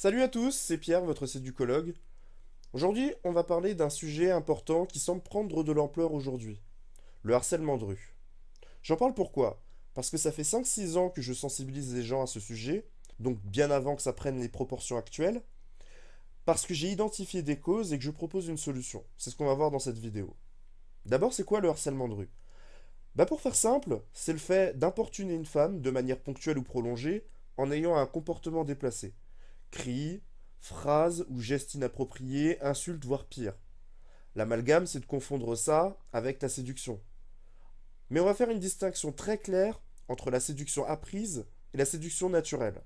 Salut à tous, c'est Pierre, votre séducologue. Aujourd'hui, on va parler d'un sujet important qui semble prendre de l'ampleur aujourd'hui, le harcèlement de rue. J'en parle pourquoi? Parce que ça fait 5-6 ans que je sensibilise les gens à ce sujet, donc bien avant que ça prenne les proportions actuelles, parce que j'ai identifié des causes et que je propose une solution. C'est ce qu'on va voir dans cette vidéo. D'abord, c'est quoi le harcèlement de rue? Pour faire simple, c'est le fait d'importuner une femme de manière ponctuelle ou prolongée en ayant un comportement déplacé. Cris, phrases ou gestes inappropriés, insultes, voire pire. L'amalgame, c'est de confondre ça avec la séduction. Mais on va faire une distinction très claire entre la séduction apprise et la séduction naturelle.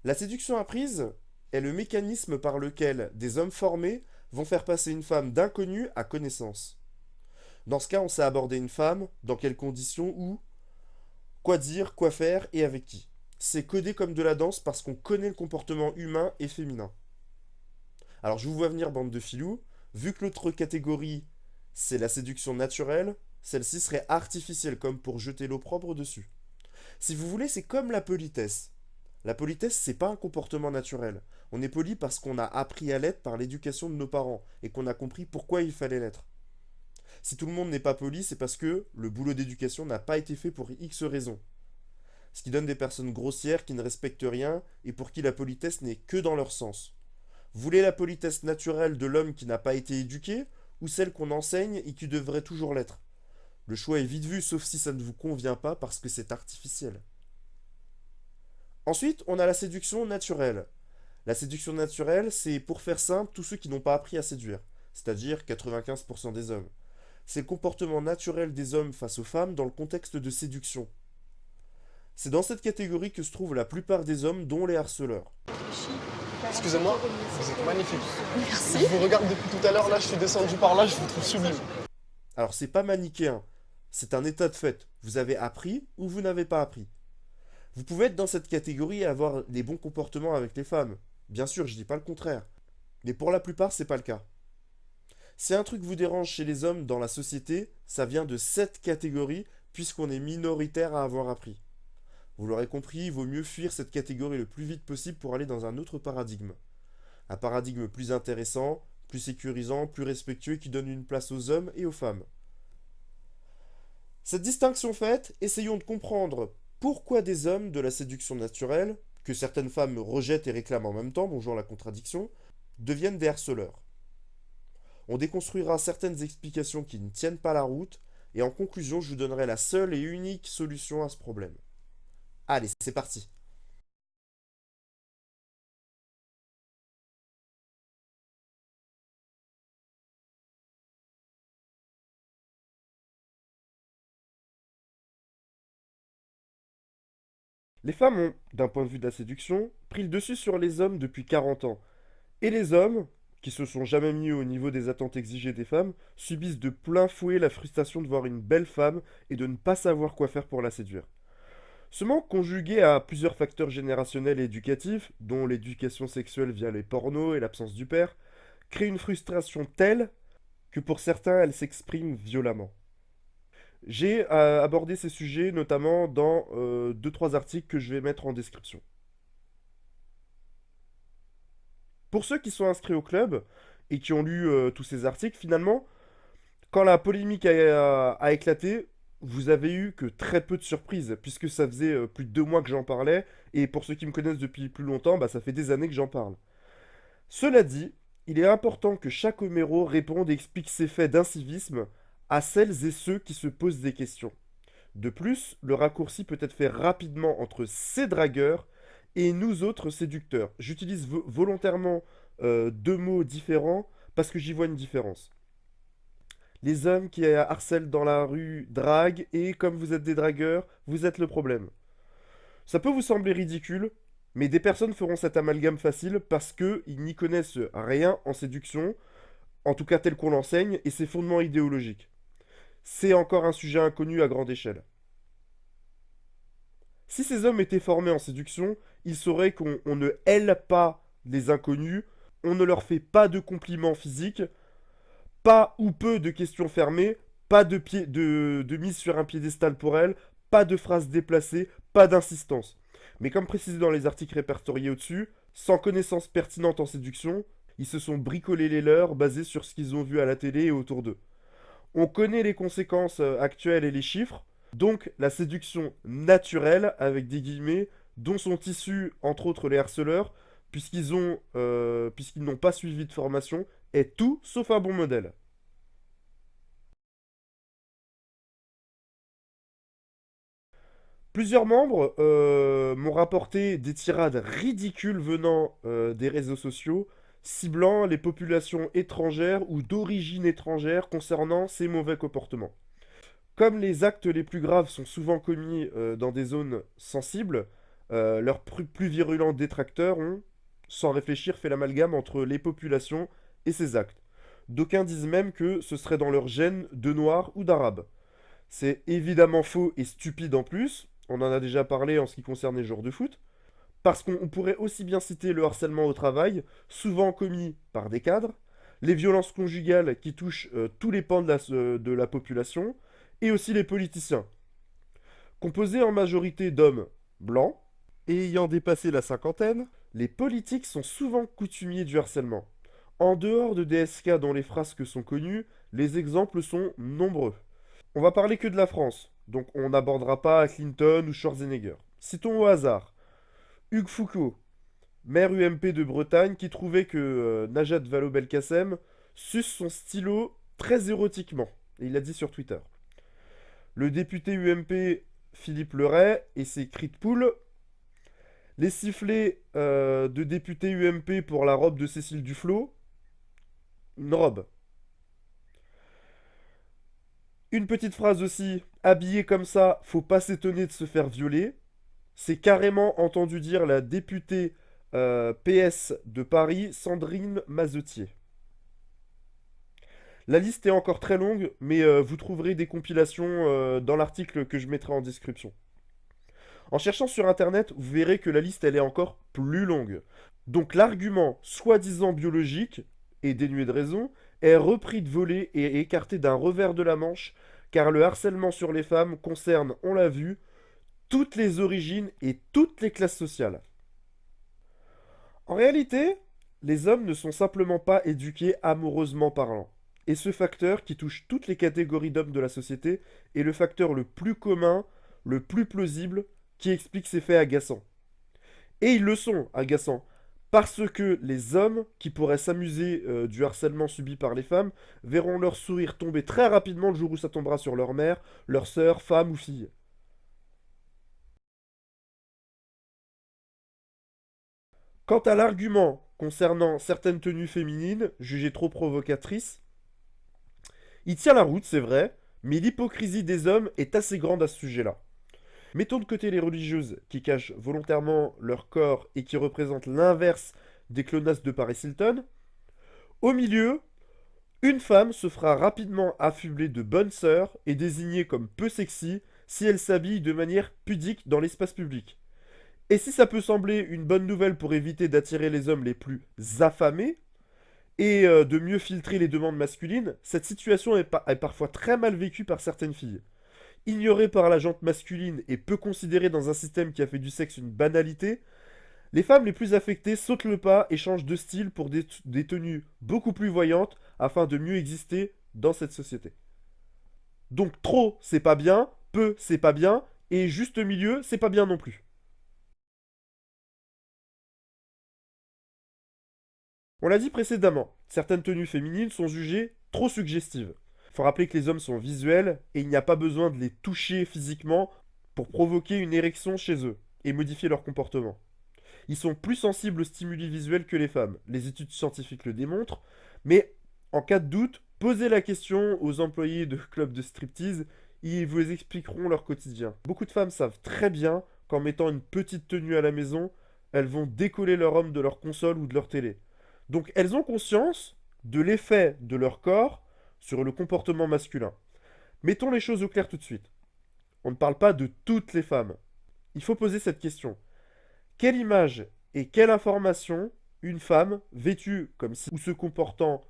La séduction apprise est le mécanisme par lequel des hommes formés vont faire passer une femme d'inconnu à connaissance. Dans ce cas, on sait aborder une femme, dans quelles conditions, où, quoi dire, quoi faire et avec qui. C'est codé comme de la danse parce qu'on connaît le comportement humain et féminin. Alors je vous vois venir, bande de filous. Vu que l'autre catégorie, c'est la séduction naturelle, celle-ci serait artificielle, comme pour jeter l'opprobre dessus. Si vous voulez, c'est comme la politesse. La politesse, c'est pas un comportement naturel. On est poli parce qu'on a appris à l'être par l'éducation de nos parents et qu'on a compris pourquoi il fallait l'être. Si tout le monde n'est pas poli, c'est parce que le boulot d'éducation n'a pas été fait pour X raisons. Ce qui donne des personnes grossières qui ne respectent rien et pour qui la politesse n'est que dans leur sens. Vous voulez la politesse naturelle de l'homme qui n'a pas été éduqué ou celle qu'on enseigne et qui devrait toujours l'être? Le choix est vite vu, sauf si ça ne vous convient pas parce que c'est artificiel. Ensuite, on a la séduction naturelle. La séduction naturelle, c'est pour faire simple tous ceux qui n'ont pas appris à séduire, c'est-à-dire 95% des hommes. C'est le comportement naturel des hommes face aux femmes dans le contexte de séduction. C'est dans cette catégorie que se trouvent la plupart des hommes, dont les harceleurs. Excusez-moi, vous êtes magnifique. Merci. Je vous regarde depuis tout à l'heure, là je suis descendu par là, je vous trouve sublime. Alors c'est pas manichéen, c'est un état de fait. Vous avez appris ou vous n'avez pas appris. Vous pouvez être dans cette catégorie et avoir des bons comportements avec les femmes. Bien sûr, je dis pas le contraire. Mais pour la plupart, c'est pas le cas. Si un truc vous dérange chez les hommes dans la société, ça vient de cette catégorie puisqu'on est minoritaire à avoir appris. Vous l'aurez compris, il vaut mieux fuir cette catégorie le plus vite possible pour aller dans un autre paradigme. Un paradigme plus intéressant, plus sécurisant, plus respectueux qui donne une place aux hommes et aux femmes. Cette distinction faite, essayons de comprendre pourquoi des hommes de la séduction naturelle, que certaines femmes rejettent et réclament en même temps, bonjour la contradiction, deviennent des harceleurs. On déconstruira certaines explications qui ne tiennent pas la route, et en conclusion, je vous donnerai la seule et unique solution à ce problème. Allez, c'est parti. Les femmes ont, d'un point de vue de la séduction, pris le dessus sur les hommes depuis 40 ans. Et les hommes, qui se sont jamais mis au niveau des attentes exigées des femmes, subissent de plein fouet la frustration de voir une belle femme et de ne pas savoir quoi faire pour la séduire. Ce manque, conjugué à plusieurs facteurs générationnels et éducatifs, dont l'éducation sexuelle via les pornos et l'absence du père, crée une frustration telle que pour certains, elle s'exprime violemment. J'ai abordé ces sujets notamment dans 2-3 articles que je vais mettre en description. Pour ceux qui sont inscrits au club et qui ont lu tous ces articles, finalement, quand la polémique a éclaté, vous avez eu que très peu de surprises, puisque ça faisait plus de 2 mois que j'en parlais, et pour ceux qui me connaissent depuis plus longtemps, ça fait des années que j'en parle. Cela dit, il est important que chaque homéro réponde et explique ses faits d'incivisme à celles et ceux qui se posent des questions. De plus, le raccourci peut être fait rapidement entre ces dragueurs et nous autres séducteurs. J'utilise volontairement 2 mots différents parce que j'y vois une différence. Les hommes qui harcèlent dans la rue draguent et comme vous êtes des dragueurs, vous êtes le problème. Ça peut vous sembler ridicule, mais des personnes feront cet amalgame facile parce qu'ils n'y connaissent rien en séduction, en tout cas tel qu'on l'enseigne, et ses fondements idéologiques. C'est encore un sujet inconnu à grande échelle. Si ces hommes étaient formés en séduction, ils sauraient qu'on ne hèle pas les inconnus, on ne leur fait pas de compliments physiques, pas ou peu de questions fermées, pas de mise sur un piédestal pour elles, pas de phrases déplacées, pas d'insistance. Mais comme précisé dans les articles répertoriés au-dessus, sans connaissance pertinente en séduction, ils se sont bricolés les leurs basés sur ce qu'ils ont vu à la télé et autour d'eux. On connaît les conséquences actuelles et les chiffres, donc la séduction naturelle, avec des guillemets, dont sont issus entre autres les harceleurs, puisqu'ils n'ont pas suivi de formation, est tout sauf un bon modèle. Plusieurs membres m'ont rapporté des tirades ridicules venant des réseaux sociaux, ciblant les populations étrangères ou d'origine étrangère concernant ces mauvais comportements. Comme les actes les plus graves sont souvent commis dans des zones sensibles, leurs plus virulents détracteurs ont, sans réfléchir, fait l'amalgame entre les populations et ces actes. D'aucuns disent même que ce serait dans leur gène de noirs ou d'arabes. C'est évidemment faux et stupide en plus, on en a déjà parlé en ce qui concerne les joueurs de foot, parce qu'on pourrait aussi bien citer le harcèlement au travail, souvent commis par des cadres, les violences conjugales qui touchent tous les pans de la population, et aussi les politiciens. Composés en majorité d'hommes blancs, et ayant dépassé la cinquantaine, les politiques sont souvent coutumiers du harcèlement. En dehors de DSK dont les frasques sont connues, les exemples sont nombreux. On va parler que de la France, donc on n'abordera pas Clinton ou Schwarzenegger. Citons au hasard Hugues Foucault, maire UMP de Bretagne, qui trouvait que Najat Vallaud-Belkacem suce son stylo très érotiquement. Et il l'a dit sur Twitter. Le député UMP Philippe Leray et ses cris de poule. Les sifflets de député UMP pour la robe de Cécile Duflot. Une robe. Une petite phrase aussi. Habillé comme ça, faut pas s'étonner de se faire violer. C'est carrément entendu dire la députée PS de Paris, Sandrine Mazetier. La liste est encore très longue, mais vous trouverez des compilations dans l'article que je mettrai en description. En cherchant sur internet, vous verrez que la liste elle est encore plus longue. Donc l'argument soi-disant biologique, et dénué de raison, est repris de volée et écarté d'un revers de la manche, car le harcèlement sur les femmes concerne, on l'a vu, toutes les origines et toutes les classes sociales. En réalité, les hommes ne sont simplement pas éduqués amoureusement parlant. Et ce facteur, qui touche toutes les catégories d'hommes de la société, est le facteur le plus commun, le plus plausible, qui explique ces faits agaçants. Et ils le sont, agaçants, parce que les hommes qui pourraient s'amuser du harcèlement subi par les femmes verront leur sourire tomber très rapidement le jour où ça tombera sur leur mère, leur sœur, femme ou fille. Quant à l'argument concernant certaines tenues féminines, jugées trop provocatrices, il tient la route, c'est vrai, mais l'hypocrisie des hommes est assez grande à ce sujet-là. Mettons de côté les religieuses qui cachent volontairement leur corps et qui représentent l'inverse des clonasses de Paris Hilton. Au milieu, une femme se fera rapidement affubler de bonne sœur et désignée comme peu sexy si elle s'habille de manière pudique dans l'espace public. Et si ça peut sembler une bonne nouvelle pour éviter d'attirer les hommes les plus affamés et de mieux filtrer les demandes masculines, cette situation est parfois très mal vécue par certaines filles. Ignorée par la gente masculine et peu considérée dans un système qui a fait du sexe une banalité, les femmes les plus affectées sautent le pas et changent de style pour des tenues beaucoup plus voyantes afin de mieux exister dans cette société. Donc trop, c'est pas bien, peu, c'est pas bien, et juste milieu, c'est pas bien non plus. On l'a dit précédemment, certaines tenues féminines sont jugées trop suggestives. Il faut rappeler que les hommes sont visuels et il n'y a pas besoin de les toucher physiquement pour provoquer une érection chez eux et modifier leur comportement. Ils sont plus sensibles aux stimuli visuels que les femmes. Les études scientifiques le démontrent, mais en cas de doute, posez la question aux employés de clubs de striptease, ils vous expliqueront leur quotidien. Beaucoup de femmes savent très bien qu'en mettant une petite tenue à la maison, elles vont décoller leur homme de leur console ou de leur télé. Donc elles ont conscience de l'effet de leur corps sur le comportement masculin. Mettons les choses au clair tout de suite. On ne parle pas de toutes les femmes. Il faut poser cette question. Quelle image et quelle information une femme vêtue comme si ou se comportant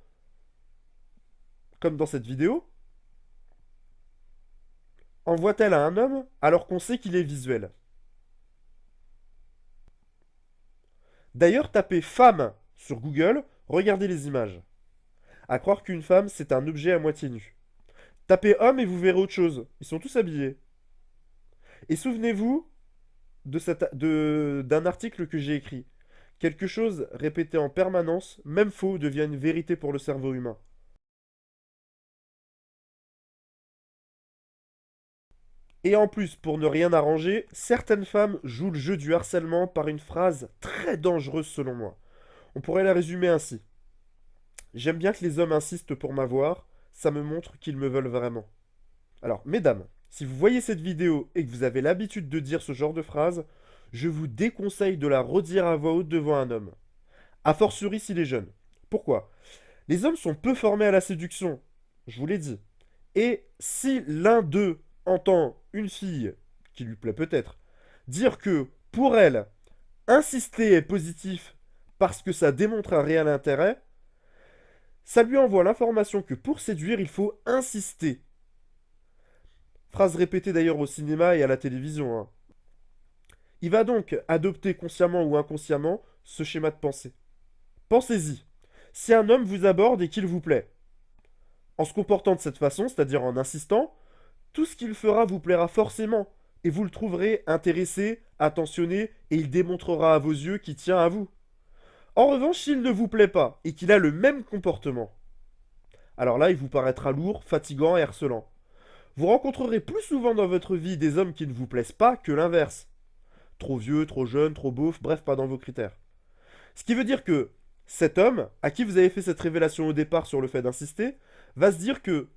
comme dans cette vidéo envoie-t-elle à un homme alors qu'on sait qu'il est visuel? D'ailleurs, tapez femme sur Google, regardez les images. À croire qu'une femme, c'est un objet à moitié nu. Tapez homme et vous verrez autre chose. Ils sont tous habillés. Et souvenez-vous d'un article que j'ai écrit. Quelque chose répété en permanence, même faux, devient une vérité pour le cerveau humain. Et en plus, pour ne rien arranger, certaines femmes jouent le jeu du harcèlement par une phrase très dangereuse selon moi. On pourrait la résumer ainsi. J'aime bien que les hommes insistent pour m'avoir, ça me montre qu'ils me veulent vraiment. Alors, mesdames, si vous voyez cette vidéo et que vous avez l'habitude de dire ce genre de phrase, je vous déconseille de la redire à voix haute devant un homme. A fortiori s'il est jeune. Pourquoi? Les hommes sont peu formés à la séduction, je vous l'ai dit. Et si l'un d'eux entend une fille, qui lui plaît peut-être, dire que, pour elle, insister est positif parce que ça démontre un réel intérêt, ça lui envoie l'information que pour séduire, il faut insister. Phrase répétée d'ailleurs au cinéma et à la télévision, hein. Il va donc adopter consciemment ou inconsciemment ce schéma de pensée. Pensez-y. Si un homme vous aborde et qu'il vous plaît, en se comportant de cette façon, c'est-à-dire en insistant, tout ce qu'il fera vous plaira forcément, et vous le trouverez intéressé, attentionné, et il démontrera à vos yeux qu'il tient à vous. En revanche, s'il ne vous plaît pas, et qu'il a le même comportement, alors là, il vous paraîtra lourd, fatigant et harcelant. Vous rencontrerez plus souvent dans votre vie des hommes qui ne vous plaisent pas que l'inverse. Trop vieux, trop jeune, trop beauf, bref, pas dans vos critères. Ce qui veut dire que cet homme, à qui vous avez fait cette révélation au départ sur le fait d'insister, va se dire que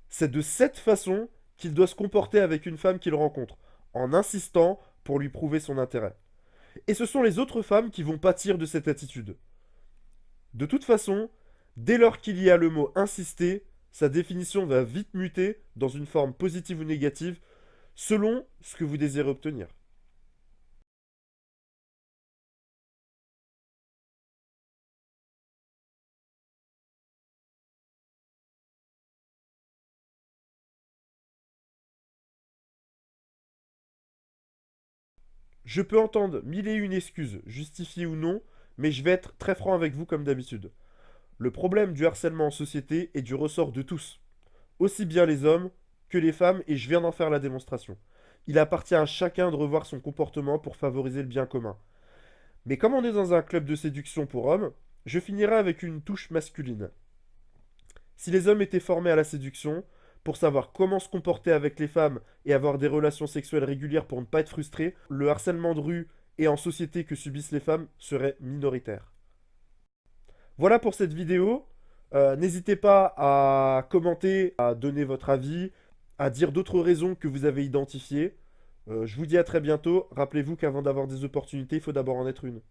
c'est de cette façon qu'il doit se comporter avec une femme qu'il rencontre, en insistant pour lui prouver son intérêt. Et ce sont les autres femmes qui vont pâtir de cette attitude. De toute façon, dès lors qu'il y a le mot insister, sa définition va vite muter dans une forme positive ou négative, selon ce que vous désirez obtenir. Je peux entendre mille et une excuses, justifiées ou non, mais je vais être très franc avec vous comme d'habitude. Le problème du harcèlement en société est du ressort de tous, aussi bien les hommes que les femmes, et je viens d'en faire la démonstration. Il appartient à chacun de revoir son comportement pour favoriser le bien commun. Mais comme on est dans un club de séduction pour hommes, je finirai avec une touche masculine. Si les hommes étaient formés à la séduction, pour savoir comment se comporter avec les femmes et avoir des relations sexuelles régulières pour ne pas être frustrés, le harcèlement de rue et en société que subissent les femmes serait minoritaire. Voilà pour cette vidéo. N'hésitez pas à commenter, à donner votre avis, à dire d'autres raisons que vous avez identifiées. Je vous dis à très bientôt. Rappelez-vous qu'avant d'avoir des opportunités, il faut d'abord en être une.